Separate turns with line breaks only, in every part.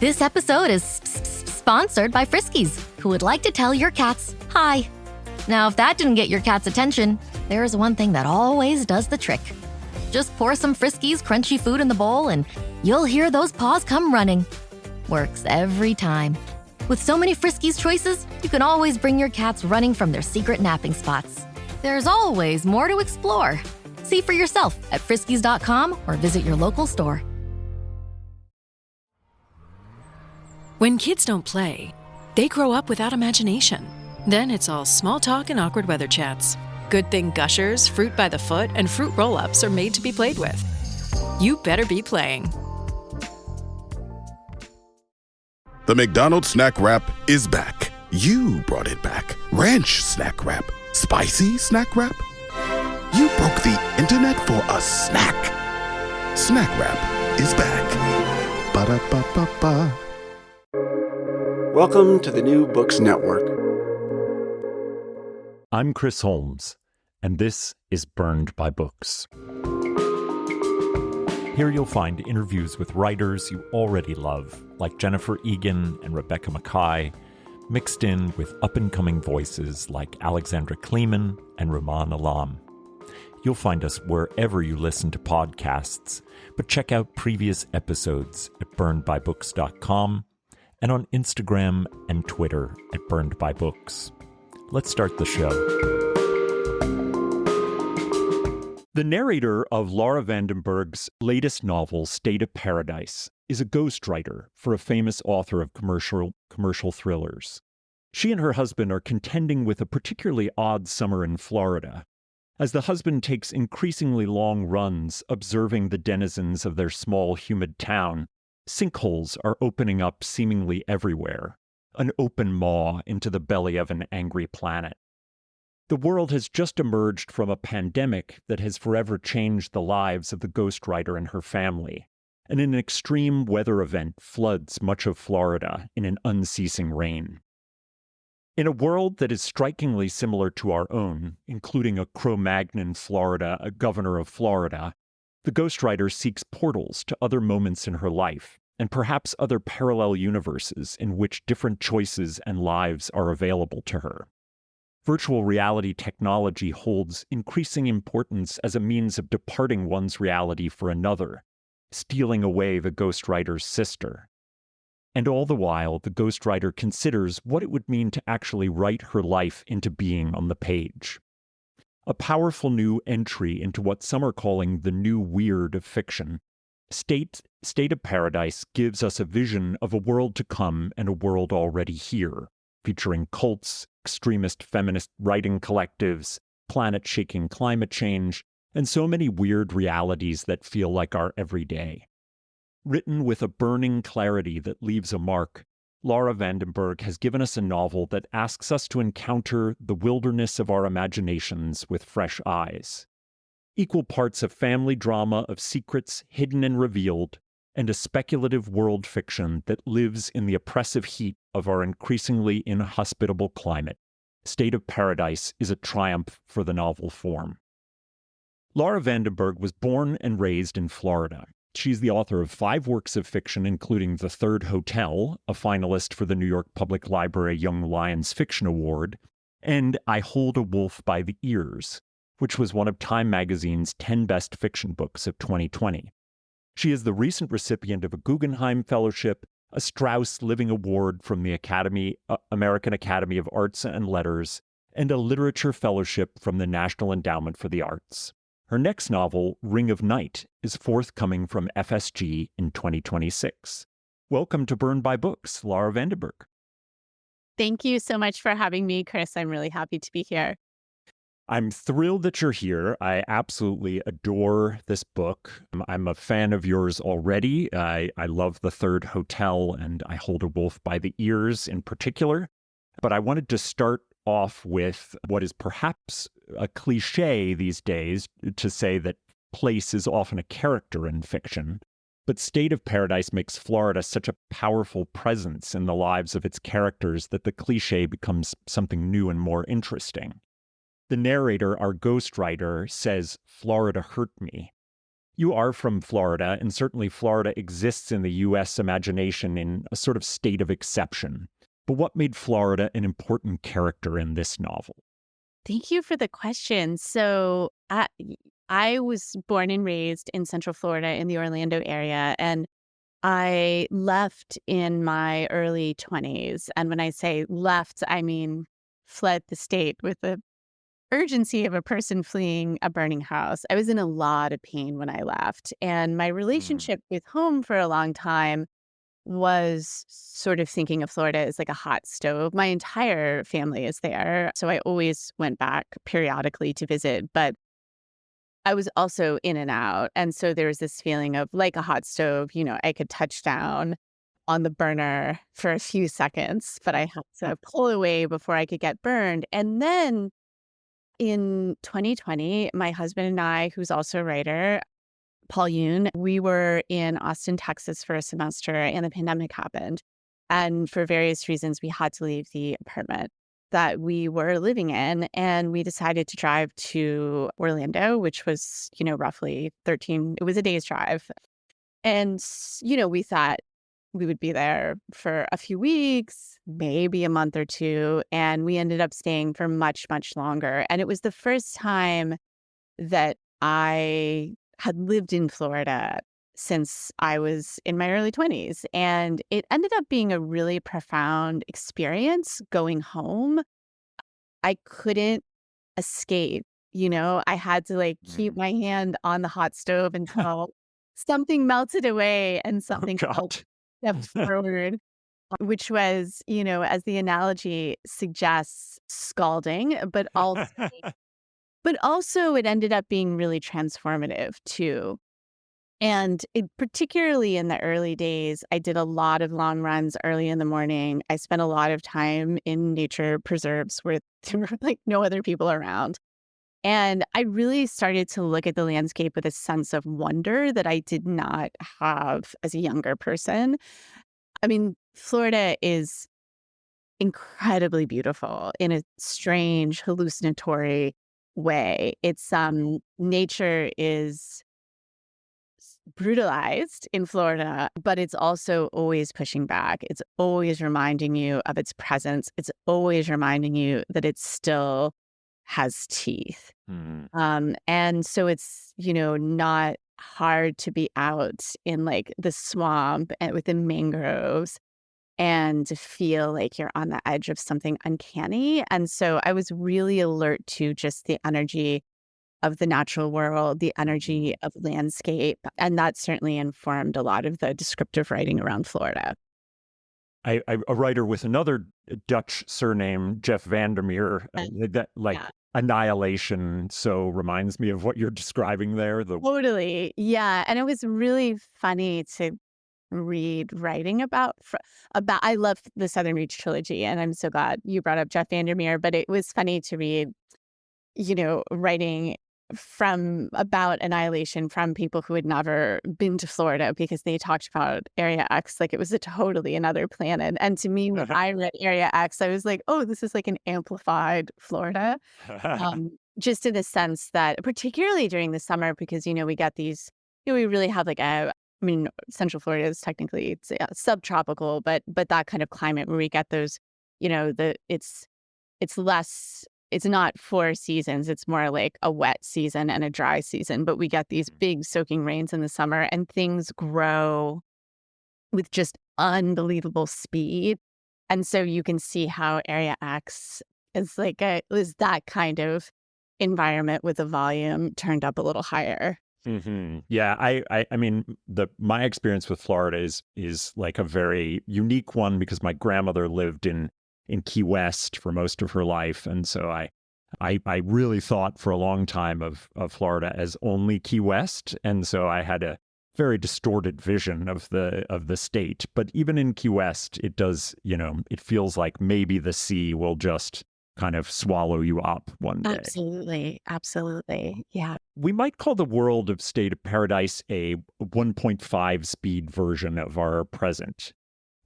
This episode is sponsored by Friskies, who would like to tell your cats hi. Now, if that didn't get your cat's attention, there is one thing that always does the trick. Just pour some Friskies crunchy food in the bowl and you'll hear those paws come running. Works every time. With so many Friskies choices, you can always bring your cats running from their secret napping spots. There's always more to explore. See for yourself at friskies.com or visit your local store.
When kids don't play, they grow up without imagination. Then it's all small talk and awkward weather chats. Good thing Gushers, Fruit by the Foot, and Fruit Roll-Ups are made to be played with. You better be playing.
The McDonald's Snack Wrap is back. You brought it back. Ranch Snack Wrap. Spicy Snack Wrap. You broke the internet for a snack. Snack Wrap is back. Ba-da-ba-ba-ba.
Welcome to the New Books Network.
I'm Chris Holmes, and this is Burned by Books. Here you'll find interviews with writers you already love, like Jennifer Egan and Rebecca Mackay, mixed in with up-and-coming voices like Alexandra Kleeman and Rumaan Alam. You'll find us wherever you listen to podcasts, but check out previous episodes at burnedbybooks.com and on Instagram and Twitter at burnedbybooks. Let's start the show. The narrator of Laura Vandenberg's latest novel, State of Paradise, is a ghostwriter for a famous author of commercial thrillers. She and her husband are contending with a particularly odd summer in Florida, as the husband takes increasingly long runs observing the denizens of their small, humid town. Sinkholes are opening up seemingly everywhere, an open maw into the belly of an angry planet. The world has just emerged from a pandemic that has forever changed the lives of the ghostwriter and her family, and an extreme weather event floods much of Florida in an unceasing rain. In a world that is strikingly similar to our own, including a Cro-Magnon Florida, a governor of Florida, the ghostwriter seeks portals to other moments in her life, and perhaps other parallel universes in which different choices and lives are available to her. Virtual reality technology holds increasing importance as a means of departing one's reality for another, stealing away the ghostwriter's sister. And all the while, the ghostwriter considers what it would mean to actually write her life into being on the page. A powerful new entry into what some are calling the new weird of fiction, State of Paradise gives us a vision of a world to come and a world already here, featuring cults, extremist feminist writing collectives, planet-shaking climate change, and so many weird realities that feel like our everyday. Written with a burning clarity that leaves a mark, Laura Vandenberg has given us a novel that asks us to encounter the wilderness of our imaginations with fresh eyes. Equal parts of family drama of secrets hidden and revealed, and a speculative world fiction that lives in the oppressive heat of our increasingly inhospitable climate. State of Paradise is a triumph for the novel form. Laura Vandenberg was born and raised in Florida. She's the author of 5 works of fiction, including The Third Hotel, a finalist for the New York Public Library Young Lions Fiction Award, and I Hold a Wolf by the Ears, which was one of Time magazine's 10 best fiction books of 2020. She is the recent recipient of a Guggenheim Fellowship, a Strauss Living Award from the American Academy of Arts and Letters, and a Literature Fellowship from the National Endowment for the Arts. Her next novel, Ring of Night, is forthcoming from FSG in 2026. Welcome to Burned by Books, Laura Vandenberg.
Thank you so much for having me, Chris. I'm really happy to be here.
I'm thrilled that you're here. I absolutely adore this book. I'm a fan of yours already. I love The Third Hotel and I Hold a Wolf by the Ears in particular. But I wanted to start off with what is perhaps a cliche these days to say that place is often a character in fiction. But State of Paradise makes Florida such a powerful presence in the lives of its characters that the cliche becomes something new and more interesting. The narrator, our ghostwriter, says, "Florida hurt me." You are from Florida, and certainly Florida exists in the U.S. imagination in a sort of state of exception. But what made Florida an important character in this novel?
Thank you for the question. So I was born and raised in Central Florida in the Orlando area, and I left in my early 20s. And when I say left, I mean fled the state with the urgency of a person fleeing a burning house. I was in a lot of pain when I left. And my relationship with home for a long time was sort of thinking of Florida as like a hot stove. My entire family is there. So I always went back periodically to visit, but I was also in and out. And so there was this feeling of like a hot stove, I could touch down on the burner for a few seconds, but I had to pull away before I could get burned. And then in 2020, my husband and I, who's also a writer, Paul Yoon, we were in Austin, Texas for a semester, and the pandemic happened. And for various reasons, we had to leave the apartment that we were living in. And we decided to drive to Orlando, which was, roughly it was a day's drive. And, we thought we would be there for a few weeks, maybe a month or two. And we ended up staying for much, much longer. And it was the first time that I had lived in Florida since I was in my early 20s. And it ended up being a really profound experience going home. I couldn't escape, I had to keep my hand on the hot stove until something melted away and something
God.
stepped forward, which was, as the analogy suggests, scalding, but also it ended up being really transformative too. And particularly in the early days, I did a lot of long runs early in the morning. I spent a lot of time in nature preserves where there were no other people around. And I really started to look at the landscape with a sense of wonder that I did not have as a younger person. I mean, Florida is incredibly beautiful in a strange, hallucinatory way. It's nature is brutalized in Florida, but it's also always pushing back. It's always reminding you of its presence. It's always reminding you that it still has teeth. And so it's, not hard to be out in the swamp and with the mangroves and to feel like you're on the edge of something uncanny. And so I was really alert to just the energy of the natural world, the energy of landscape. And that certainly informed a lot of the descriptive writing around Florida.
A writer with another Dutch surname, Jeff Vandermeer, annihilation, so reminds me of what you're describing there.
Totally. Yeah. And it was really funny to read writing about I love the Southern Reach trilogy, and I'm so glad you brought up Jeff Vandermeer, but it was funny to read, writing about annihilation from people who had never been to Florida because they talked about Area X like it was a totally another planet. And to me, when I read Area X, I was like, oh, this is like an amplified Florida. Just in the sense that, particularly during the summer, because, we get these, we really have Central Florida is technically it's subtropical, but that kind of climate where we get those, it's not 4 seasons. It's more like a wet season and a dry season, but we get these big soaking rains in the summer and things grow with just unbelievable speed. And so you can see how Area X is is that kind of environment with the volume turned up a little higher.
Yeah, I mean, my experience with Florida is like a very unique one because my grandmother lived in Key West for most of her life, and so I really thought for a long time of Florida as only Key West, and so I had a very distorted vision of the state. But even in Key West, it does, it feels like maybe the sea will just kind of swallow you up one day.
Absolutely. Yeah.
We might call the world of State of Paradise a 1.5 speed version of our present.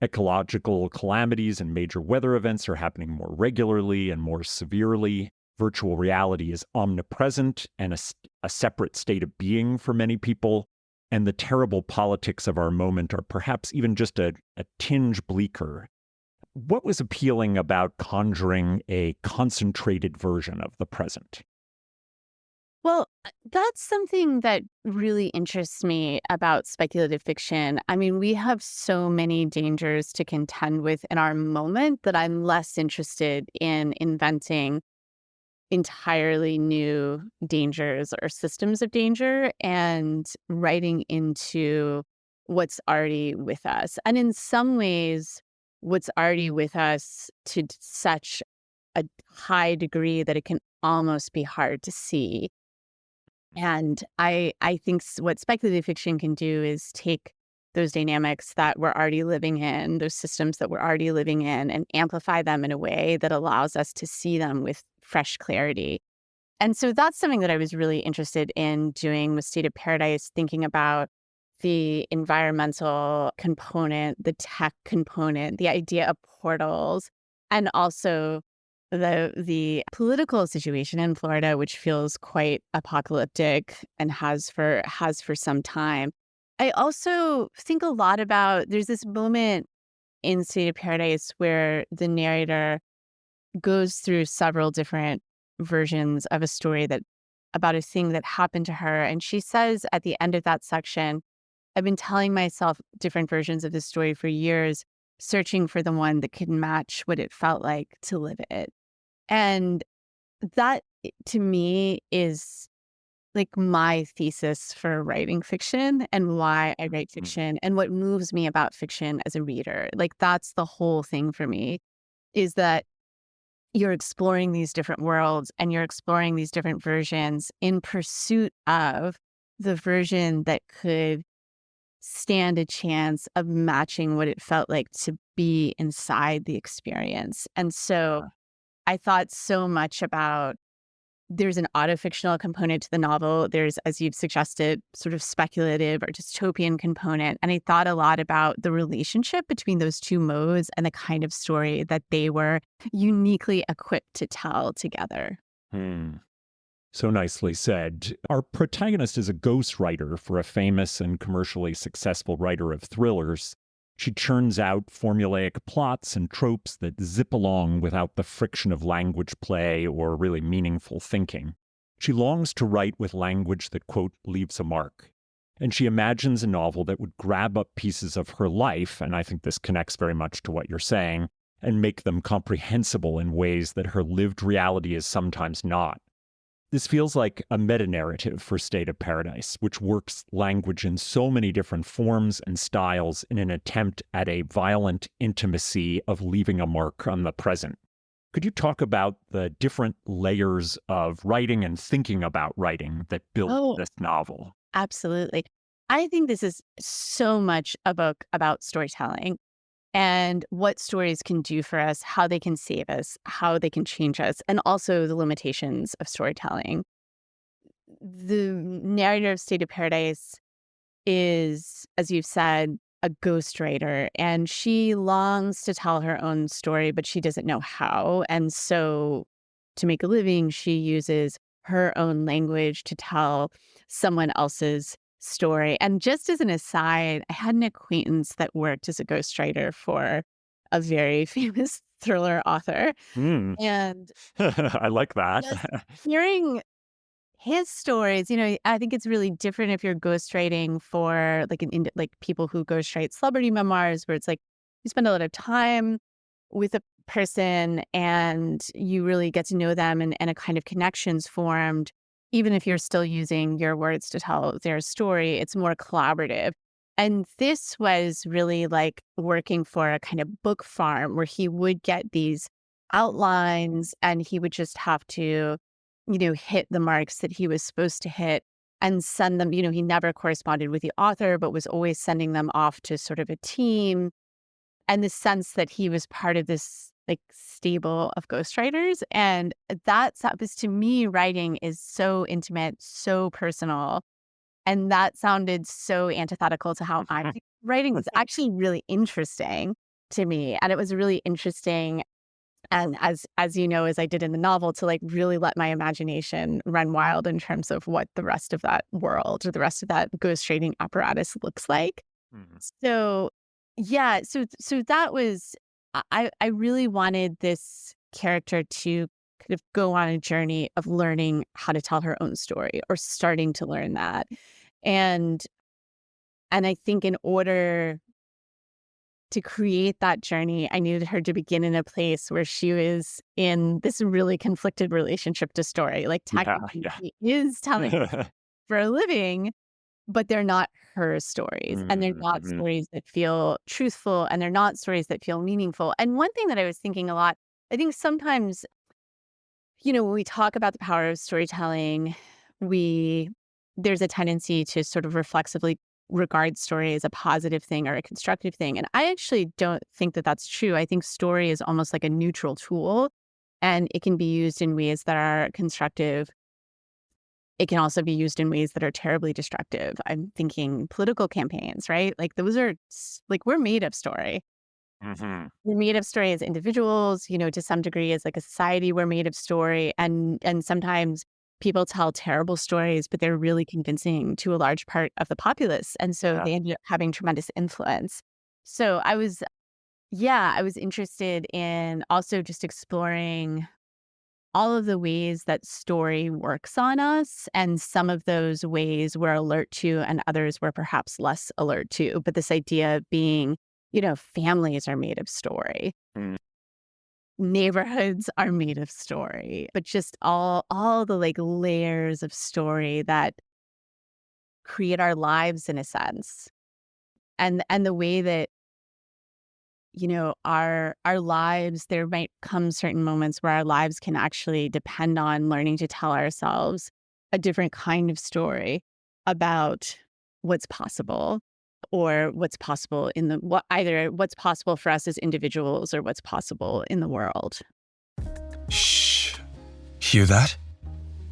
Ecological calamities and major weather events are happening more regularly and more severely. virtual reality is omnipresent and a separate state of being for many people, and the terrible politics of our moment are perhaps even just a tinge bleaker. What was appealing about conjuring a concentrated version of the present?
Well, that's something that really interests me about speculative fiction. I mean, we have so many dangers to contend with in our moment that I'm less interested in inventing entirely new dangers or systems of danger and writing into what's already with us. And in some ways, what's already with us to such a high degree that it can almost be hard to see. And I think what speculative fiction can do is take those dynamics that we're already living in, those systems that we're already living in, and amplify them in a way that allows us to see them with fresh clarity. And so that's something that I was really interested in doing with State of Paradise, thinking about the environmental component, the tech component, the idea of portals, and also the political situation in Florida, which feels quite apocalyptic and has for some time. I also think a lot about, there's this moment in State of Paradise where the narrator goes through several different versions of a story that about a thing that happened to her. And she says at the end of that section, I've been telling myself different versions of this story for years, searching for the one that could match what it felt like to live it. And that, to me, is like my thesis for writing fiction and why I write fiction and what moves me about fiction as a reader. Like, that's the whole thing for me, is that you're exploring these different worlds and you're exploring these different versions in pursuit of the version that could stand a chance of matching what it felt like to be inside the experience. And so I thought so much about, there's an autofictional component to the novel. There's, as you've suggested, sort of speculative or dystopian component. And I thought a lot about the relationship between those two modes and the kind of story that they were uniquely equipped to tell together.
So nicely said. Our protagonist is a ghostwriter for a famous and commercially successful writer of thrillers. She churns out formulaic plots and tropes that zip along without the friction of language play or really meaningful thinking. She longs to write with language that, quote, leaves a mark. And she imagines a novel that would grab up pieces of her life, and I think this connects very much to what you're saying, and make them comprehensible in ways that her lived reality is sometimes not. This feels like a meta-narrative for State of Paradise, which works language in so many different forms and styles in an attempt at a violent intimacy of leaving a mark on the present. Could you talk about the different layers of writing and thinking about writing that built this novel?
Absolutely. I think this is so much a book about storytelling and what stories can do for us, how they can save us, how they can change us, and also the limitations of storytelling. The narrator of State of Paradise is, as you've said, a ghostwriter, and she longs to tell her own story, but she doesn't know how. And so to make a living, she uses her own language to tell someone else's story. And just as an aside, I had an acquaintance that worked as a ghostwriter for a very famous thriller author. And
I like that.
hearing his stories, I think it's really different if you're ghostwriting for like people who ghostwrite celebrity memoirs, where it's like you spend a lot of time with a person and you really get to know them and a kind of connection's formed. Even if you're still using your words to tell their story, it's more collaborative. And this was really like working for a kind of book farm where he would get these outlines and he would just have to, hit the marks that he was supposed to hit and send them. He never corresponded with the author, but was always sending them off to sort of a team. And the sense that he was part of this like stable of ghostwriters. And that was, to me, writing is so intimate, so personal. And that sounded so antithetical to how I'm writing. Was actually really interesting to me. And it was really interesting And as you know, as I did in the novel, to like really let my imagination run wild in terms of what the rest of that world or the rest of that ghostwriting apparatus looks like.
Mhm.
So yeah, so that was I really wanted this character to kind of go on a journey of learning how to tell her own story or starting to learn that. And and I think in order to create that journey, I needed her to begin in a place where she was in this really conflicted relationship to story. Like
Yeah,
technically
yeah.
she is telling for a living, but they're not her stories, and they're not
Mhm.
stories that feel truthful, and they're not stories that feel meaningful. And one thing that I was thinking a lot, I think sometimes, when we talk about the power of storytelling, we there's a tendency to sort of reflexively regard story as a positive thing or a constructive thing. And I actually don't think that that's true. I think story is almost like a neutral tool, and it can be used in ways that are constructive. It can also be used in ways that are terribly destructive. I'm thinking political campaigns, right? Like those are like we're made of story.
Mhm.
We're made of story as individuals, to some degree as like a society, we're made of story. And sometimes people tell terrible stories, but they're really convincing to a large part of the populace. And so
Yeah.
they end up having tremendous influence. So I was interested in also just exploring all of the ways that story works on us, and some of those ways we're alert to and others we're perhaps less alert to. But this idea of being, families are made of story,
Mm.
neighborhoods are made of story, but just all the like layers of story that create our lives in a sense. And the way that, our lives, there might come certain moments where our lives can actually depend on learning to tell ourselves a different kind of story about what's possible, or what's possible in the either what's possible for us as individuals or what's possible in the world.
Shh. Hear that?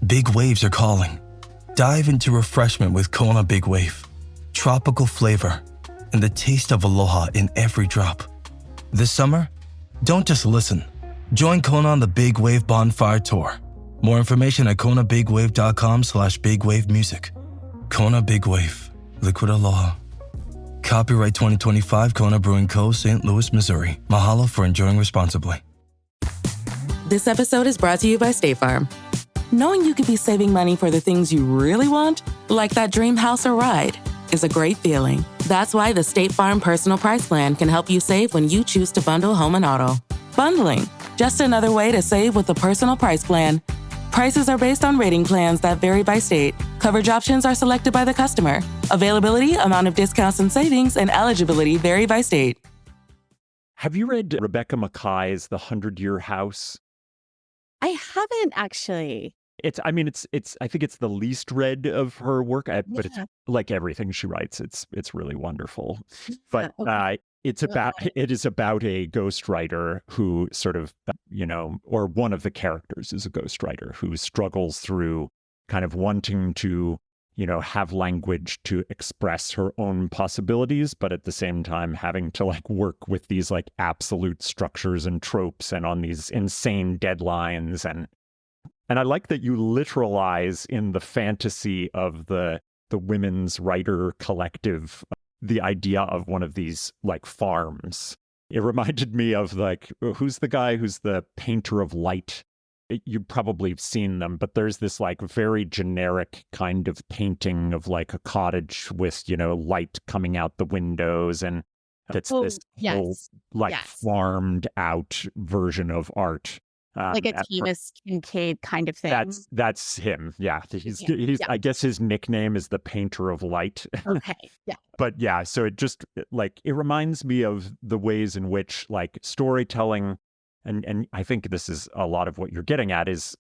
Big waves are calling. Dive into refreshment with Kona Big Wave. Tropical flavor and the taste of aloha in every drop. This summer, don't just listen. Join Kona on the Big Wave Bonfire Tour. More information at konabigwave.com/bigwavemusic. Kona Big Wave. Liquid Aloha. Copyright 2025 Kona Brewing Co., St. Louis, Missouri. Mahalo for enjoying responsibly.
This episode is brought to you by State Farm. Knowing you could be saving money for the things you really want, like that dream house or ride, is a great feeling. That's why the State Farm Personal Price Plan can help you save when you choose to bundle home and auto. Bundling, just another way to save with the Personal Price Plan. Prices are based on rating plans that vary by state. Coverage options are selected by the customer. Availability, amount of discounts and savings, and eligibility vary by state.
Have you read Rebecca Mackay's The 100-Year House?
I haven't actually.
It's I think it's the least read of her work, but it's
Yeah.
like everything she writes, it's really wonderful.
Yeah,
But
okay.
it is about a ghostwriter who sort of, or one of the characters is a ghostwriter who struggles through kind of wanting to, have language to express her own possibilities, but at the same time having to like work with these like absolute structures and tropes and on these insane deadlines. And I like that you literalize in the fantasy of the women's writer collective the idea of one of these like farms. It reminded me of like, who's the guy who's the painter of light? You've probably seen them, but there's this like very generic kind of painting of like a cottage with, light coming out the windows. And that's
Oh,
this whole
yes.
like
Yes.
farmed out version of art.
Like a
at
Thomas Kincaid kind of thing.
That's him. Yeah. He's
Yeah.
I guess his nickname is the painter of light.
Okay. Yeah.
But yeah, so it just like it reminds me of the ways in which like storytelling and I think this is a lot of what you're getting at is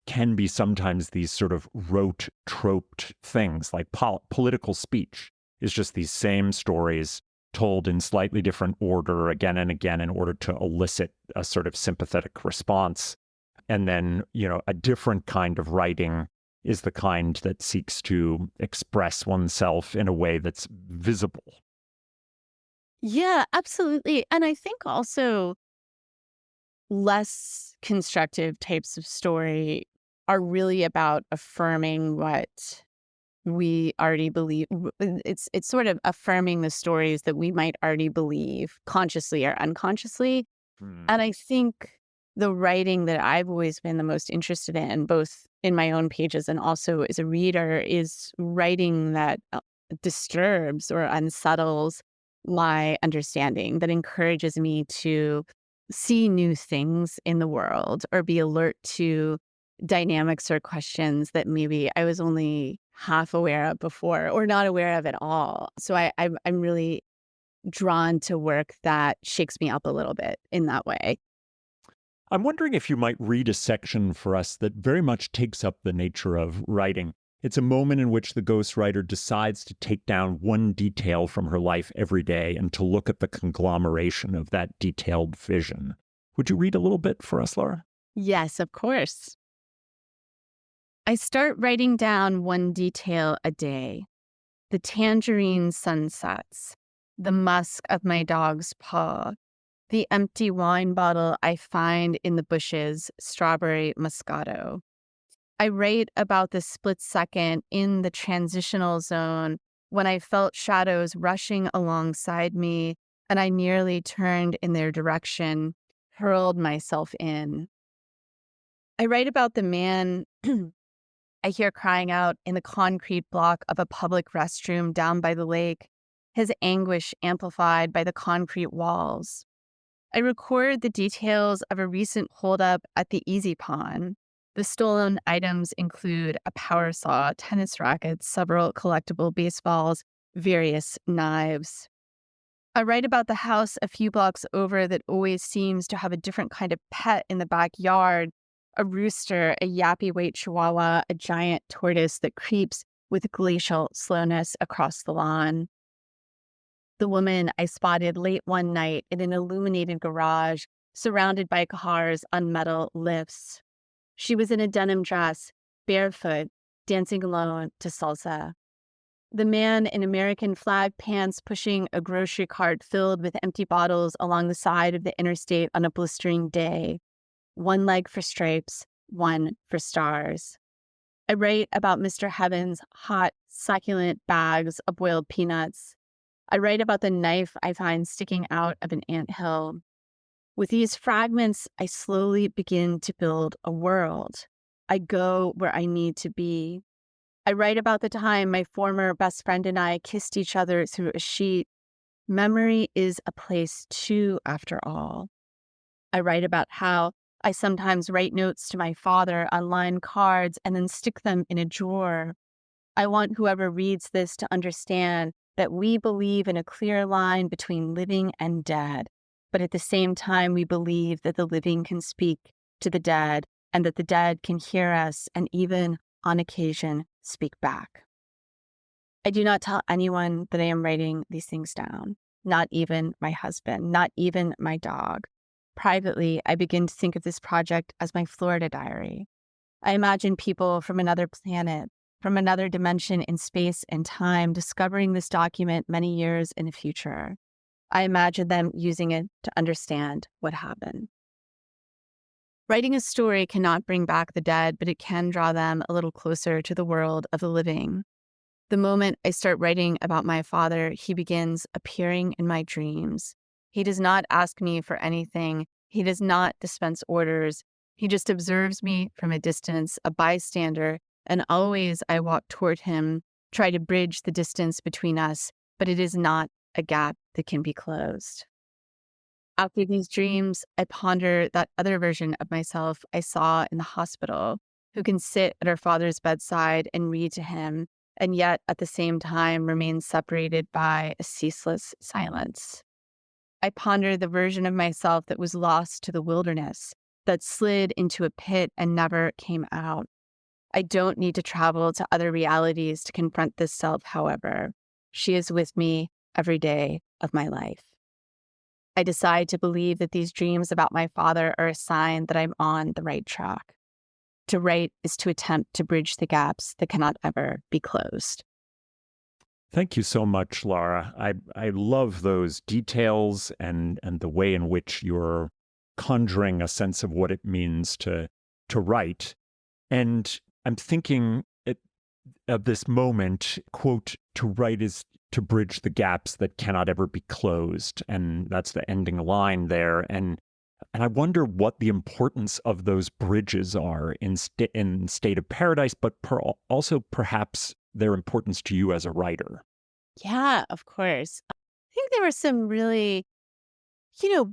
can be sometimes these sort of rote troped things like political speech is just these same stories told in slightly different order again and again in order to elicit a sort of sympathetic response. And then, a different kind of writing is the kind that seeks to express oneself in a way that's visible.
Yeah, absolutely. And I think also less constructive types of story are really about affirming what we already believe. It's sort of affirming the stories that we might already believe consciously or unconsciously. And I think the writing that I've always been the most interested in, both in my own pages and also as a reader, is writing that disturbs or unsettles my understanding, that encourages me to see new things in the world or be alert to dynamics or questions that maybe I was only half aware of before or not aware of at all. So I'm really drawn to work that shakes me up a little bit in that way.
I'm wondering if you might read a section for us that very much takes up the nature of writing. It's a moment in which the ghostwriter decides to take down one detail from her life every day and to look at the conglomeration of that detailed vision. Would you read a little bit for us, Laura?
Yes, of course. I start writing down one detail a day. The tangerine sunsets, the musk of my dog's paw, the empty wine bottle I find in the bushes, strawberry Moscato. I write about the split second in the transitional zone when I felt shadows rushing alongside me and I nearly turned in their direction, hurled myself in. I write about the man I hear crying out in the concrete block of a public restroom down by the lake, his anguish amplified by the concrete walls. I record the details of a recent holdup at the Easy Pawn. The stolen items include a power saw, tennis rackets, several collectible baseballs, various knives. I write about the house a few blocks over that always seems to have a different kind of pet in the backyard. A rooster, a yappy white chihuahua, a giant tortoise that creeps with glacial slowness across the lawn. The woman I spotted late one night in an illuminated garage, surrounded by cars on metal lifts. She was in a denim dress, barefoot, dancing alone to salsa. The man in American flag pants pushing a grocery cart filled with empty bottles along the side of the interstate on a blistering day. One leg for stripes, one for stars. I write about Mr. Heaven's hot, succulent bags of boiled peanuts. I write about the knife I find sticking out of an anthill. With these fragments, I slowly begin to build a world. I go where I need to be. I write about the time my former best friend and I kissed each other through a sheet. Memory is a place too, after all. I write about how I sometimes write notes to my father on lined cards and then stick them in a drawer. I want whoever reads this to understand that we believe in a clear line between living and dead, but at the same time, we believe that the living can speak to the dead and that the dead can hear us and even, on occasion, speak back. I do not tell anyone that I am writing these things down, not even my husband, not even my dog. Privately, I begin to think of this project as my Florida diary. I imagine people from another planet, from another dimension in space and time, discovering this document many years in the future. I imagine them using it to understand what happened. Writing a story cannot bring back the dead, but it can draw them a little closer to the world of the living. The moment I start writing about my father, he begins appearing in my dreams. He does not ask me for anything. He does not dispense orders. He just observes me from a distance, a bystander, and always I walk toward him, try to bridge the distance between us, but it is not a gap that can be closed. After these dreams, I ponder that other version of myself I saw in the hospital, who can sit at her father's bedside and read to him, and yet at the same time remain separated by a ceaseless silence. I ponder the version of myself that was lost to the wilderness, that slid into a pit and never came out. I don't need to travel to other realities to confront this self, however. She is with me every day of my life. I decide to believe that these dreams about my father are a sign that I'm on the right track. To write is to attempt to bridge the gaps that cannot ever be closed.
Thank you so much, Laura. I love those details and the way in which you're conjuring a sense of what it means to write. And I'm thinking of this moment, quote, to write is to bridge the gaps that cannot ever be closed. And that's the ending line there. And I wonder what the importance of those bridges are in State of Paradise, but also perhaps their importance to you as a writer.
Yeah, of course. I think there were some really,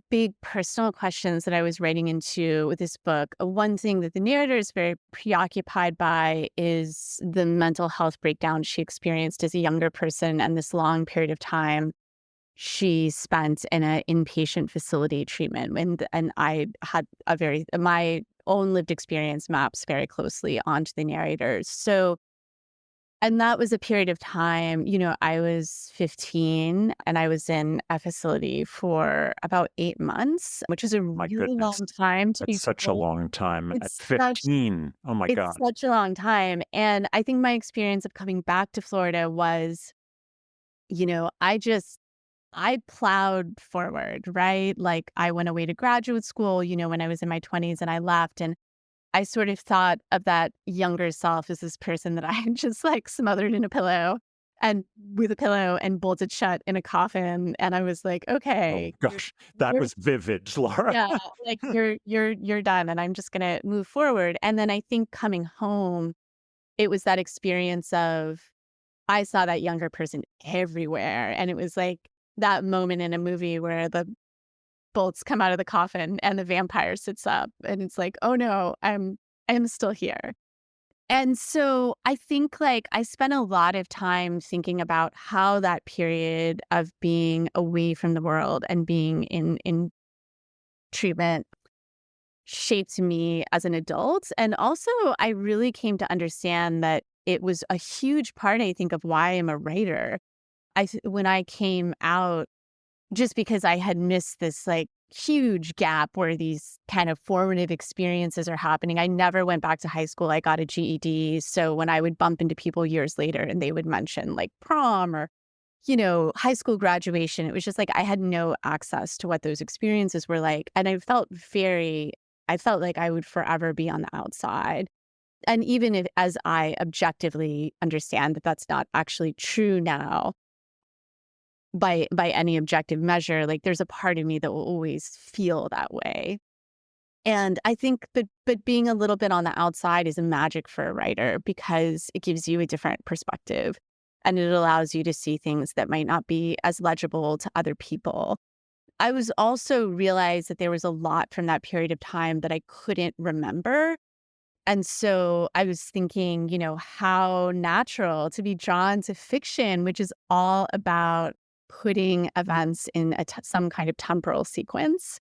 big personal questions that I was writing into with this book. One thing that the narrator is very preoccupied by is the mental health breakdown she experienced as a younger person and this long period of time she spent in an inpatient facility treatment. And I had my own lived experience maps very closely onto the narrator's. And that was a period of time, I was 15 and I was in a facility for about 8 months, which is a really long time to be.
That's such a long time at 15. Oh my God.
It's such a long time. And I think my experience of coming back to Florida was, I plowed forward, right? Like I went away to graduate school, when I was in my 20s and I left. And I sort of thought of that younger self as this person that I had just like smothered in a pillow and with a pillow and bolted shut in a coffin. And I was like, okay.
Oh gosh, that was vivid, Laura.
Yeah, like you're done and I'm just gonna move forward. And then I think coming home, it was that experience of I saw that younger person everywhere. And it was like that moment in a movie where the bolts come out of the coffin and the vampire sits up and it's like, oh no, I'm still here. And so I think like I spent a lot of time thinking about how that period of being away from the world and being in treatment shaped me as an adult. And also I really came to understand that it was a huge part, I think, of why I'm a writer. When I came out, just because I had missed this like huge gap where these kind of formative experiences are happening. I never went back to high school. I got a GED. So when I would bump into people years later and they would mention like prom or, high school graduation, it was just like I had no access to what those experiences were like. And I felt like I would forever be on the outside. And even if, as I objectively understand that that's not actually true now, by any objective measure, like there's a part of me that will always feel that way. And I think but being a little bit on the outside is a magic for a writer because it gives you a different perspective and it allows you to see things that might not be as legible to other people. I was also realized that there was a lot from that period of time that I couldn't remember. And so I was thinking, how natural to be drawn to fiction, which is all about putting events in some kind of temporal sequence.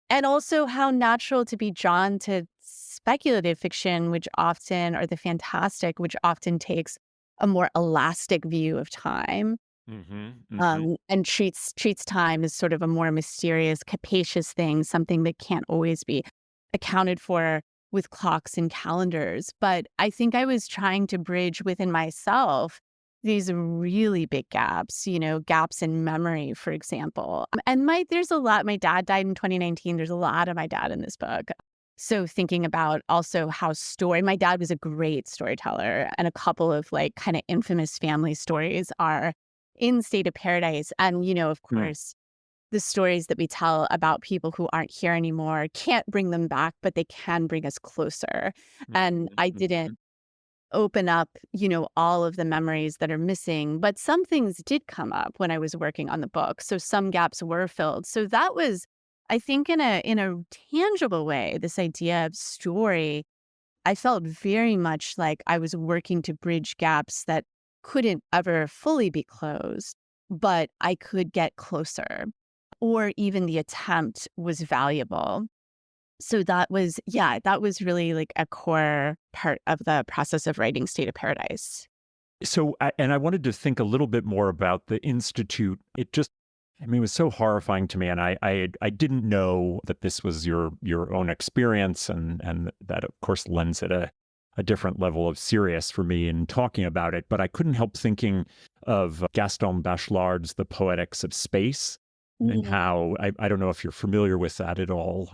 And also how natural to be drawn to speculative fiction, or the fantastic, which often takes a more elastic view of time. And treats time as sort of a more mysterious, capacious thing, something that can't always be accounted for with clocks and calendars. But I think I was trying to bridge within myself these really big gaps, gaps in memory, for example. And there's a lot. My dad died in 2019. There's a lot of my dad in this book. So thinking about also how my dad was a great storyteller, and a couple of like kind of infamous family stories are in State of Paradise. And, of course, the stories that we tell about people who aren't here anymore can't bring them back, but they can bring us closer. And I didn't open up, all of the memories that are missing, but some things did come up when I was working on the book. So some gaps were filled. So that was, I think, in a tangible way, this idea of story, I felt very much like I was working to bridge gaps that couldn't ever fully be closed, but I could get closer, or even the attempt was valuable. So that was really like a core part of the process of writing State of Paradise.
So, and I wanted to think a little bit more about the Institute. It was so horrifying to me. And I didn't know that this was your own experience, and that of course lends it a different level of serious for me in talking about it. But I couldn't help thinking of Gaston Bachelard's The Poetics of Space, and how I don't know if you're familiar with that at all.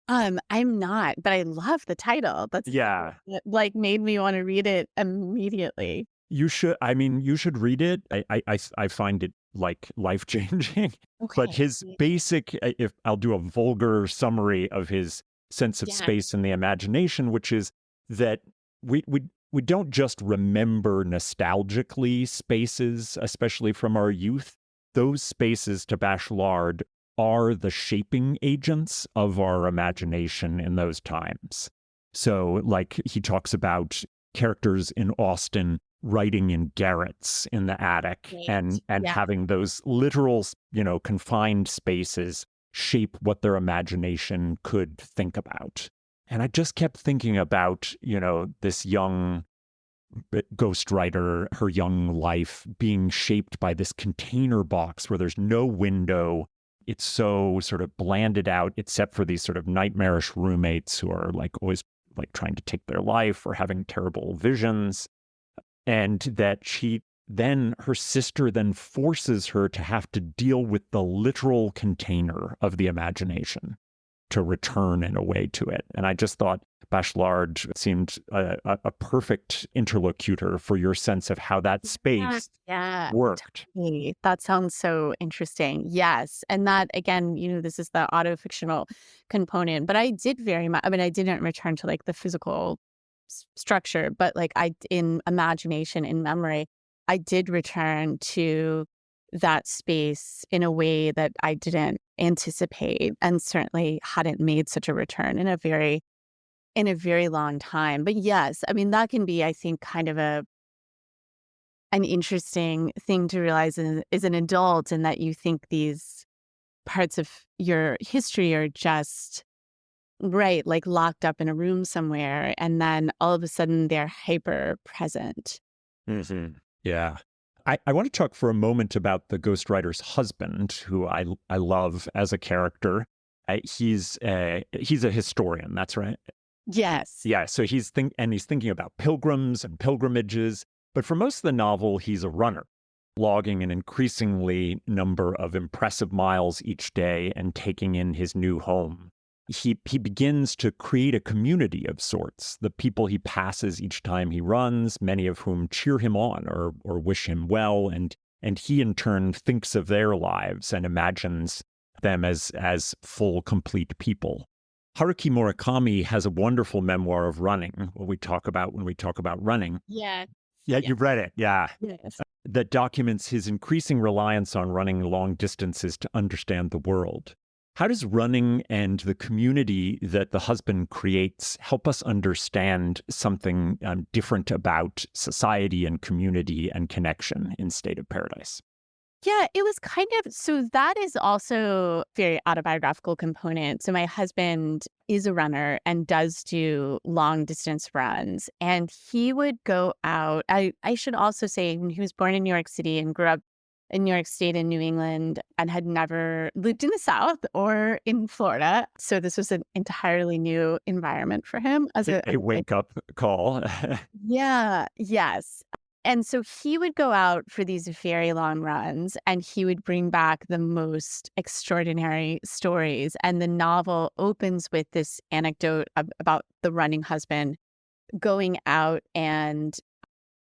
I'm not, but I love the title.
Yeah.
That, like, made me want to read it immediately.
You should, I mean, you should read it. I find it like life changing. But
Okay.
his basic, if I'll do a vulgar summary of his sense of
Yeah.
space and the imagination, which is that we don't just remember nostalgically spaces, especially from our youth. Those spaces, to Bachelard, are the shaping agents of our imagination in those times. So, like, he talks about characters in Austen writing in garrets in the attic
Right.
and
Yeah.
having those literal, confined spaces shape what their imagination could think about. And I just kept thinking about, this young ghostwriter, her young life being shaped by this container box where there's no window. It's so sort of blanded out, except for these sort of nightmarish roommates who are like always like trying to take their life or having terrible visions. And that her sister then forces her to have to deal with the literal container of the imagination to return in a way to it. And I just thought Bachelard seemed a perfect interlocutor for your sense of how that space worked.
Totally. That sounds so interesting. Yes. And that, again, this is the auto-fictional component. But I did very much, I didn't return to like the physical structure, but like in imagination, in memory, I did return to that space in a way that I didn't anticipate, and certainly hadn't made such a return in a very long time. But yes, that can be, I think, kind of an interesting thing to realize as an adult, and that you think these parts of your history are just right, like locked up in a room somewhere, and then all of a sudden they're hyper present.
Mm-hmm. Yeah. I want to talk for a moment about the ghostwriter's husband, who I love as a character. He's a historian, that's right?
Yes.
Yeah, so he's thinking about pilgrims and pilgrimages, but for most of the novel, he's a runner, logging an increasingly number of impressive miles each day and taking in his new home. He begins to create a community of sorts, the people he passes each time he runs, many of whom cheer him on or wish him well, and he in turn thinks of their lives and imagines them as full, complete people. Haruki Murakami has a wonderful memoir of running, what we talk about when we talk about running.
Yeah.
Yeah, you've read it, yeah.
Yes.
That documents his increasing reliance on running long distances to understand the world. How does running and the community that the husband creates help us understand something different about society and community and connection in State of Paradise?
Yeah, it was kind of, so that is also very autobiographical component. So my husband is a runner and does do long distance runs. And he would go out. I should also say, when he was born in New York City and grew up in New York State and New England, and had never lived in the South or in Florida. So this was an entirely new environment for him as
a wake-up call.
Yeah, yes. And so he would go out for these very long runs, and he would bring back the most extraordinary stories. And the novel opens with this anecdote about the running husband going out, and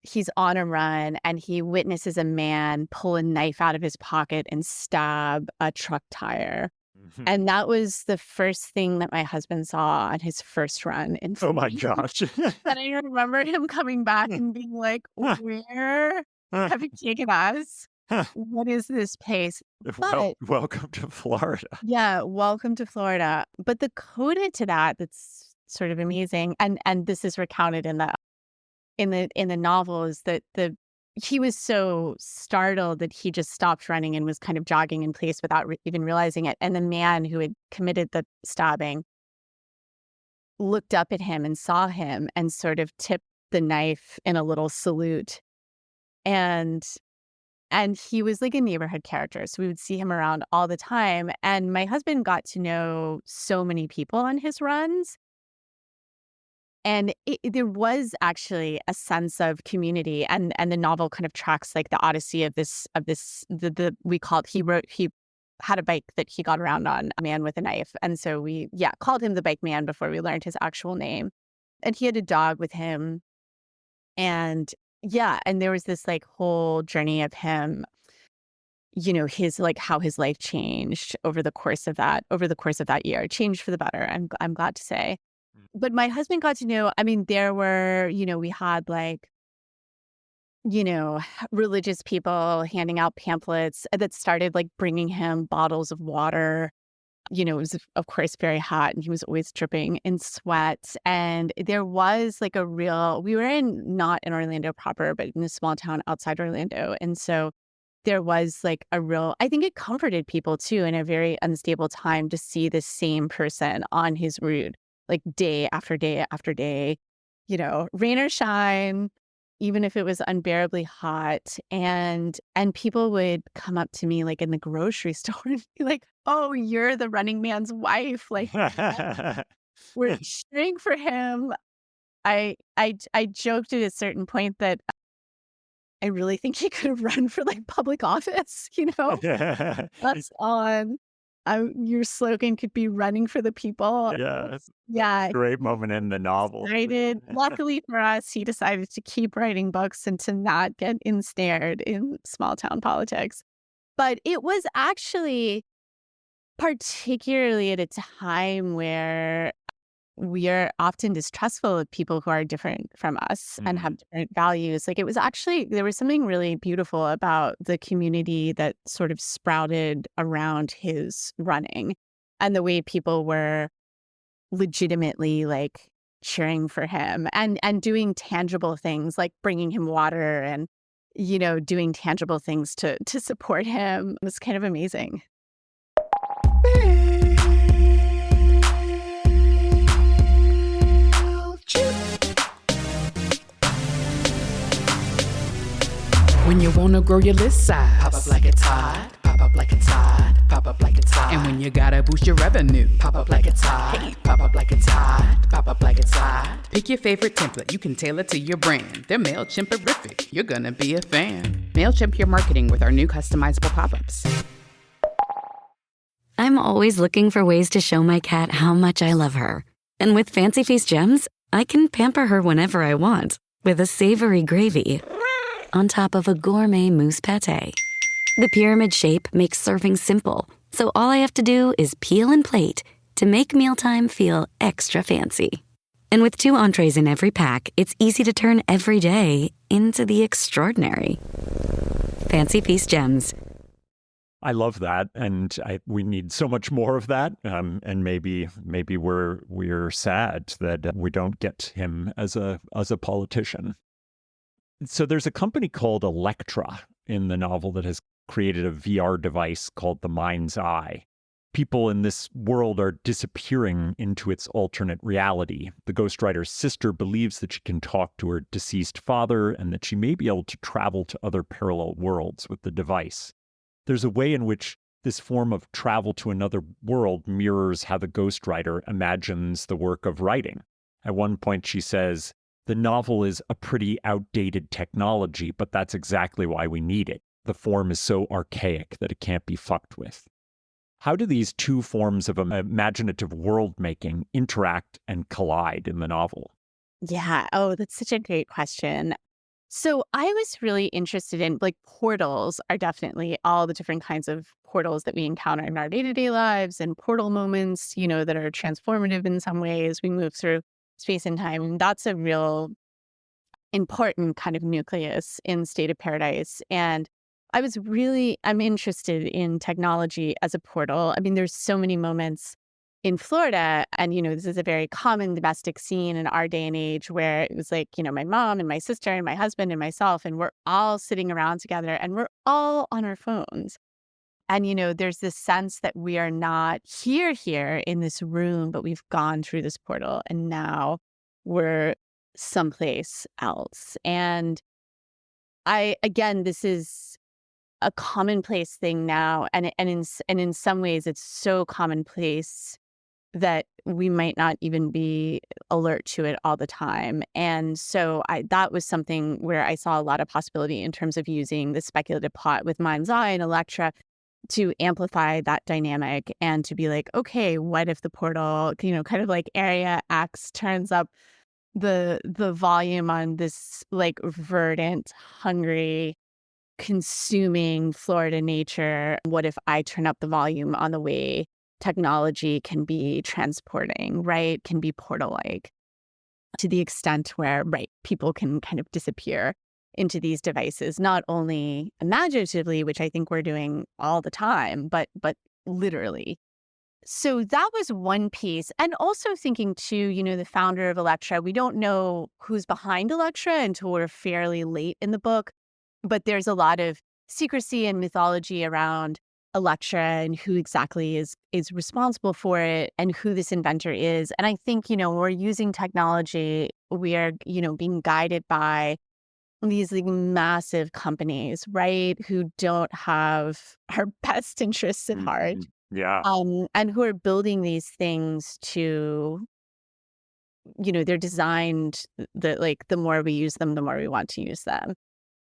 he's on a run, and he witnesses a man pull a knife out of his pocket and stab a truck tire.
Mm-hmm.
And that was the first thing that my husband saw on his first run in
Oh my
Florida.
gosh.
And I remember him coming back and being like, where have you taken us? What is this place? But
welcome to Florida.
yeah, welcome to Florida. But the coda to that's sort of amazing, and this is recounted in the novel, is that he was so startled that he just stopped running and was kind of jogging in place without even realizing it. And the man who had committed the stabbing looked up at him and saw him and sort of tipped the knife in a little salute. And he was like a neighborhood character. So we would see him around all the time. And my husband got to know so many people on his runs. And there was actually a sense of community, and the novel kind of tracks like the odyssey of we called he had a bike that he got around on, a man with a knife, and so we called him the bike man before we learned his actual name, and he had a dog with him, and and there was this like whole journey of him, his like how his life changed over the course of that year. It changed for the better, I'm glad to say. But my husband got to know, I mean, there were, we had like, religious people handing out pamphlets that started like bringing him bottles of water. It was, of course, very hot, and he was always dripping in sweat. And there was like we were not in Orlando proper, but in a small town outside Orlando. And so there was like I think it comforted people too in a very unstable time to see the same person on his route, like day after day after day, rain or shine, even if it was unbearably hot. And people would come up to me like in the grocery store and be like, "Oh, you're the Running Man's wife." Like, we're cheering for him. I joked at a certain point that I really think he could have run for like public office, That's on. Your slogan could be running for the people.
Yes.
Yeah.
Great moment in the novel.
Excited. Luckily for us, he decided to keep writing books and to not get ensnared in small town politics. But it was actually particularly at a time where we are often distrustful of people who are different from us and have different values. Like, it was actually, there was something really beautiful about the community that sort of sprouted around his running, and the way people were legitimately like cheering for him and doing tangible things like bringing him water and, doing tangible things to support him. It was kind of amazing.
When you wanna grow your list size, pop up like it's hot, pop up like it's hot, pop up like it's hot. And when you gotta boost your revenue, pop up like it's hot, hey, pop up like it's hot, pop up like it's hot. Pick your favorite template, you can tailor to your brand. They're MailChimp-erific, you're gonna be a fan. MailChimp your marketing with our new customizable pop-ups.
I'm always looking for ways to show my cat how much I love her. And with Fancy Feast Gems, I can pamper her whenever I want with a savory gravy on top of a gourmet mousse pâté. The pyramid shape makes serving simple, so all I have to do is peel and plate to make mealtime feel extra fancy. And with 2 entrees in every pack, it's easy to turn every day into the extraordinary. Fancy Feast Gems.
I love that, and we need so much more of that. And maybe we're sad that we don't get him as a politician. So there's a company called ELECTRA in the novel that has created a VR device called the Mind's Eye. People in this world are disappearing into its alternate reality. The ghostwriter's sister believes that she can talk to her deceased father and that she may be able to travel to other parallel worlds with the device. There's a way in which this form of travel to another world mirrors how the ghostwriter imagines the work of writing. At one point she says, "The novel is a pretty outdated technology, but that's exactly why we need it. The form is so archaic that it can't be fucked with." How do these two forms of imaginative world-making interact and collide in the novel?
Yeah. Oh, that's such a great question. So I was really interested in like portals are definitely all the different kinds of portals that we encounter in our day-to-day lives, and portal moments, that are transformative in some ways. We move through space and time. And that's a real important kind of nucleus in State of Paradise. And I'm interested in technology as a portal. I mean, there's so many moments in Florida, and, this is a very common domestic scene in our day and age where it was like, my mom and my sister and my husband and myself, and we're all sitting around together and we're all on our phones. And, there's this sense that we are not here in this room, but we've gone through this portal and now we're someplace else. And this is a commonplace thing now. And in some ways it's so commonplace that we might not even be alert to it all the time. And so that was something where I saw a lot of possibility in terms of using the speculative plot with Mind's Eye and ELECTRA to amplify that dynamic and to be like, okay, what if the portal, kind of like Area X turns up the volume on this like verdant, hungry, consuming Florida nature? What if I turn up the volume on the way technology can be transporting, right? Can be portal-like to the extent where, right, people can kind of disappear into these devices, not only imaginatively, which I think we're doing all the time, but literally. So that was one piece. And also thinking too, the founder of ELECTRA, we don't know who's behind ELECTRA until we're fairly late in the book, but there's a lot of secrecy and mythology around ELECTRA and who exactly is responsible for it and who this inventor is. And I think, when we're using technology, we are, being guided by these like massive companies, right, who don't have our best interests at heart.
Yeah.
And who are building these things to, they're designed that like the more we use them, the more we want to use them.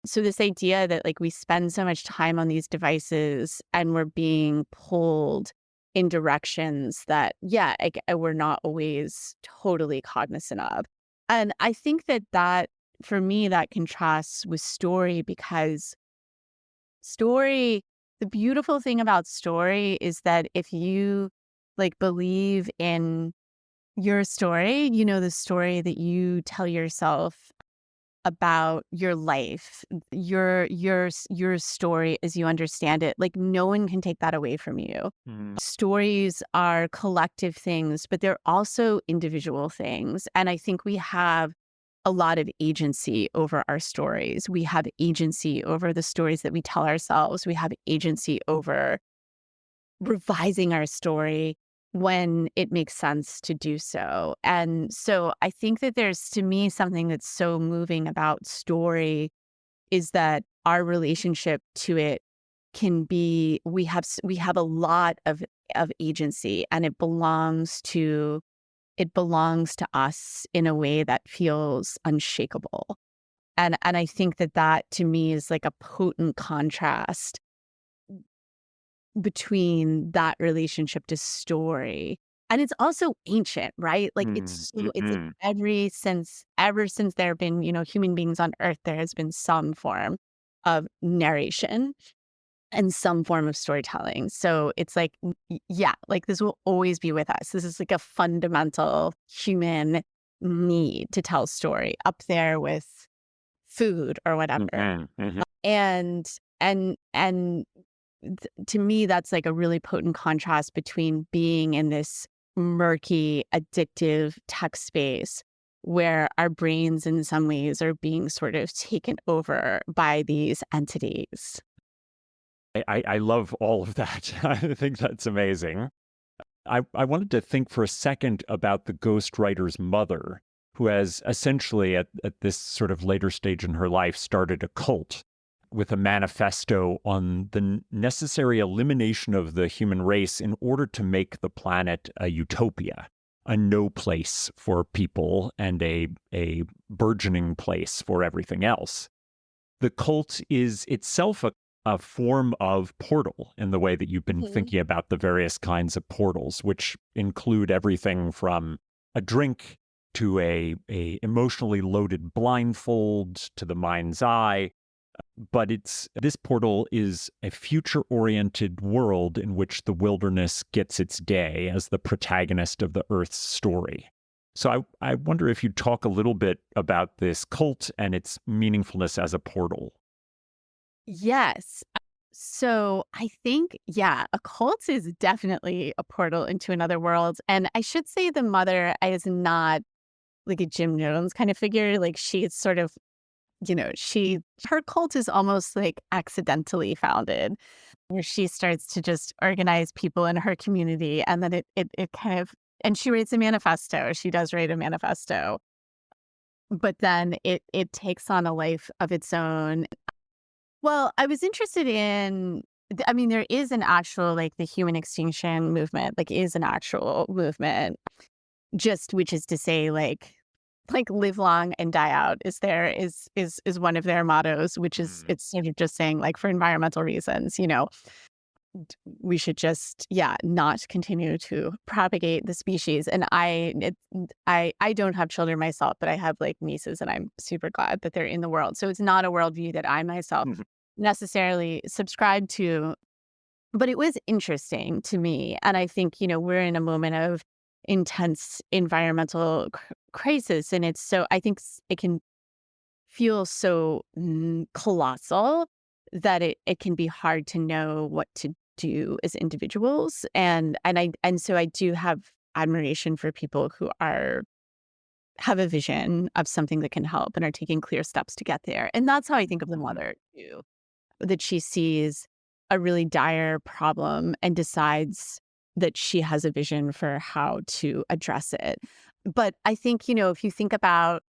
So this idea that like we spend so much time on these devices and we're being pulled in directions that, we're not always totally cognizant of. And I think that for me, that contrasts with story, because story, the beautiful thing about story is that if you like believe in your story, the story that you tell yourself about your life, your story as you understand it, like no one can take that away from you. Stories are collective things, but they're also individual things. And I think we have a lot of agency over our stories. We have agency over the stories that we tell ourselves. We have agency over revising our story when it makes sense to do so. And so I think that there's, to me, something that's so moving about story is that our relationship to it can be, we have a lot of agency, and it belongs to us in a way that feels unshakable. And I think that to me is like a potent contrast between that relationship to story. And it's also ancient, right? Like it's like ever since there have been, human beings on Earth, there has been some form of narration and some form of storytelling. So it's like, like this will always be with us. This is like a fundamental human need to tell story, up there with food or whatever. And to me, that's like a really potent contrast between being in this murky, addictive tech space where our brains in some ways are being sort of taken over by these entities.
I love all of that. I think that's amazing. I wanted to think for a second about the ghostwriter's mother, who has essentially at this sort of later stage in her life started a cult with a manifesto on the necessary elimination of the human race in order to make the planet a utopia, a no place for people and a burgeoning place for everything else. The cult is itself a form of portal in the way that you've been thinking about the various kinds of portals, which include everything from a drink to a emotionally loaded blindfold to the mind's eye. But this portal is a future-oriented world in which the wilderness gets its day as the protagonist of the Earth's story. So I wonder if you'd talk a little bit about this cult and its meaningfulness as a portal.
Yes. So I think, a cult is definitely a portal into another world. And I should say the mother is not like a Jim Jones kind of figure. Like she's sort of, her cult is almost like accidentally founded, where she starts to just organize people in her community. And then it kind of, and she writes a manifesto. She does write a manifesto. But then it takes on a life of its own. Well, I was interested in I mean, there is an actual, like, the human extinction movement, like, is an actual movement, just which is to say, like live long and die out is one of their mottos, which is it's sort of just saying, like, for environmental reasons, we should just not continue to propagate the species. And I don't have children myself, but I have, like, nieces, and I'm super glad that they're in the world. So it's not a worldview that I myself necessarily subscribe to, but it was interesting to me. And I think, we're in a moment of intense environmental crisis, and I think it can feel so colossal that it can be hard to know what to do as individuals. And so I do have admiration for people who have a vision of something that can help and are taking clear steps to get there. And that's how I think of the mother too, that she sees a really dire problem and decides that she has a vision for how to address it. But I think, if you think about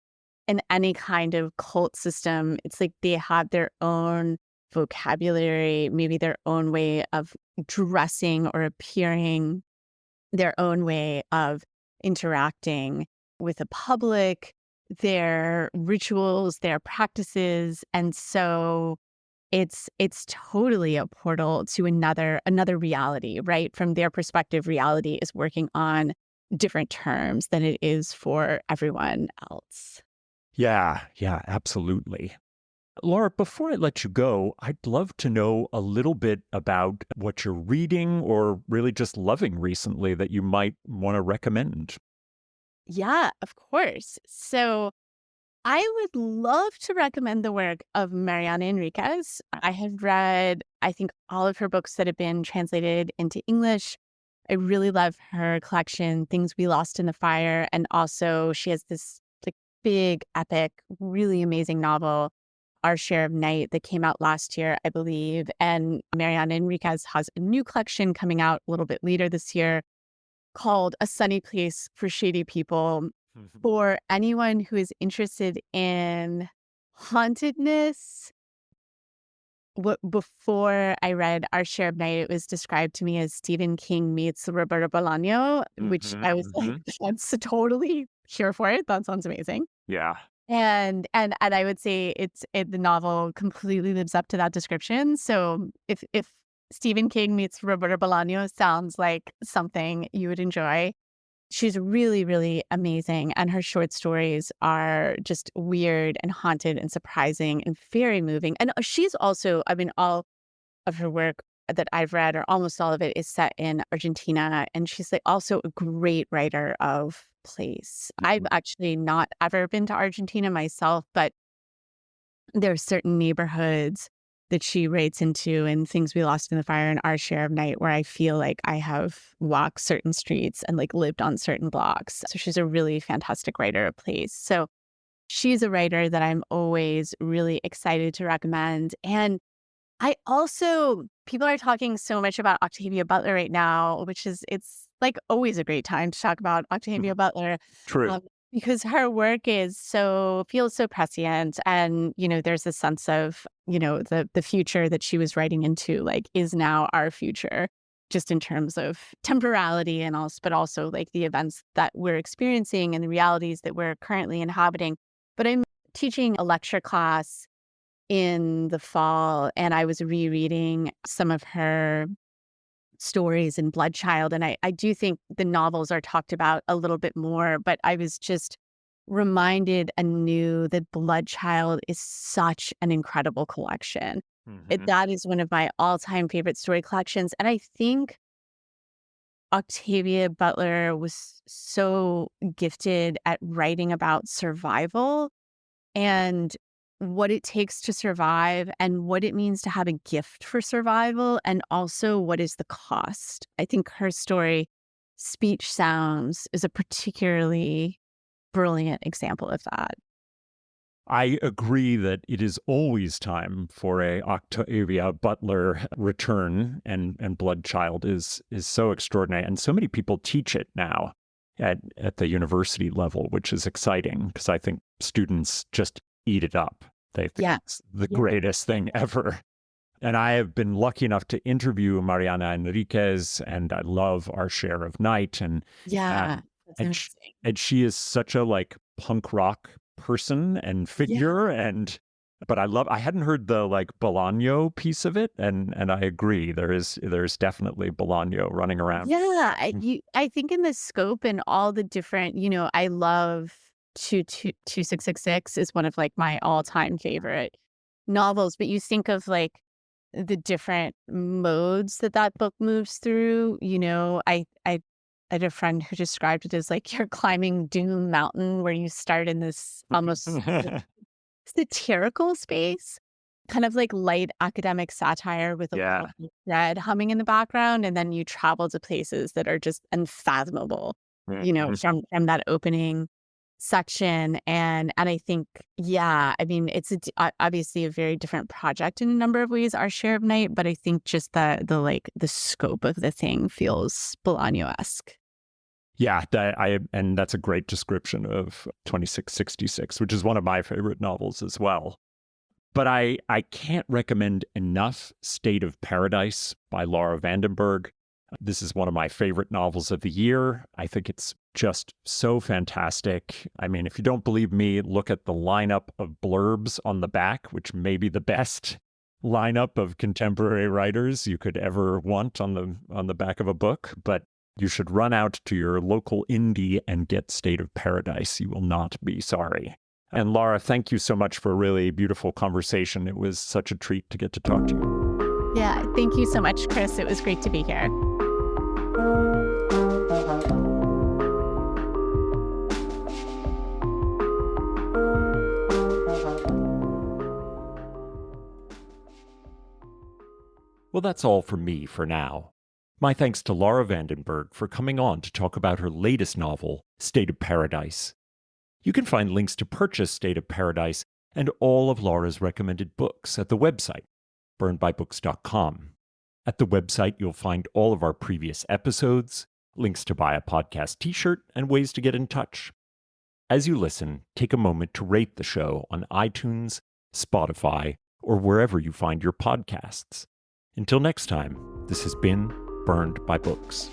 in any kind of cult system, it's like they have their own vocabulary, maybe their own way of dressing or appearing, their own way of interacting with the public, their rituals, their practices. And so it's totally a portal to another reality, right? From their perspective, reality is working on different terms than it is for everyone else.
Yeah, absolutely. Laura, before I let you go, I'd love to know a little bit about what you're reading or really just loving recently that you might want to recommend.
Yeah, of course. So I would love to recommend the work of Mariana Enriquez. I have read, I think, all of her books that have been translated into English. I really love her collection, Things We Lost in the Fire. And also she has this, like, big, epic, really amazing novel, Our Share of Night, that came out last year, I believe. And Mariana Enriquez has a new collection coming out a little bit later this year called A Sunny Place for Shady People. For anyone who is interested in hauntedness, before I read Our Share of Night, it was described to me as Stephen King meets Roberto Bolaño, which I was like, that's totally here for it. That sounds amazing.
Yeah.
And I would say the novel completely lives up to that description. So if Stephen King meets Roberto Bolaño sounds like something you would enjoy, she's really, really amazing. And her short stories are just weird and haunted and surprising and very moving. And she's also, I mean, all of her work that I've read, or almost all of it, is set in Argentina. And she's like also a great writer of place. I've actually not ever been to Argentina myself, but there are certain neighborhoods that she writes into in Things We Lost in the Fire and Our Share of Night where I feel like I have walked certain streets and, like, lived on certain blocks. So she's a really fantastic writer of place. So she's a writer that I'm always really excited to recommend. And I also, people are talking so much about Octavia Butler right now, it's like always a great time to talk about Octavia Butler.
True.
Because her work feels so prescient. And, there's a sense of, the future that she was writing into, like, is now our future, just in terms of temporality and also, but also, like, the events that we're experiencing and the realities that we're currently inhabiting. But I'm teaching a lecture class in the fall, and I was rereading some of her stories in Bloodchild. And I do think the novels are talked about a little bit more, but I was just reminded anew that Bloodchild is such an incredible collection. That is one of my all-time favorite story collections. And I think Octavia Butler was so gifted at writing about survival and what it takes to survive and what it means to have a gift for survival, and also what is the cost. I think her story, Speech Sounds, is a particularly brilliant example of that.
I agree that it is always time for a Octavia Butler return, and Bloodchild is so extraordinary. And so many people teach it now at the university level, which is exciting because I think students just eat it up. They think it's the greatest thing ever. And I have been lucky enough to interview Mariana Enriquez, and I love Our Share of Night. And
Yeah. That's
and
interesting.
and she is such a like punk rock person and figure. But I hadn't heard the like Bolaño piece of it, and I agree. There's definitely Bolaño running around.
Yeah, I think in the scope and all the different, I love 2666 is one of like my all-time favorite novels, but you think of like the different modes that book moves through. I had a friend who described it as like you're climbing Doom Mountain, where you start in this almost satirical space, kind of like light academic satire with a little thread humming in the background, and then you travel to places that are just unfathomable, from that opening section. And I think, it's obviously a very different project in a number of ways, Our Share of Night, but I think just the scope of the thing feels Bolaño-esque.
Yeah, and that's a great description of 2666, which is one of my favorite novels as well. But I can't recommend enough State of Paradise by Laura van den Berg. This is one of my favorite novels of the year. I think it's just so fantastic. I mean, if you don't believe me, look at the lineup of blurbs on the back, which may be the best lineup of contemporary writers you could ever want on the back of a book. But you should run out to your local indie and get State of Paradise. You will not be sorry. And Laura, thank you so much for a really beautiful conversation. It was such a treat to get to talk to you.
Yeah, thank you so much, Chris. It was great to be here.
Well, that's all from me for now. My thanks to Laura van den Berg for coming on to talk about her latest novel, State of Paradise. You can find links to purchase State of Paradise and all of Laura's recommended books at the website, burnedbybooks.com. At the website, you'll find all of our previous episodes, links to buy a podcast t-shirt, and ways to get in touch. As you listen, take a moment to rate the show on iTunes, Spotify, or wherever you find your podcasts. Until next time, this has been Burned by Books.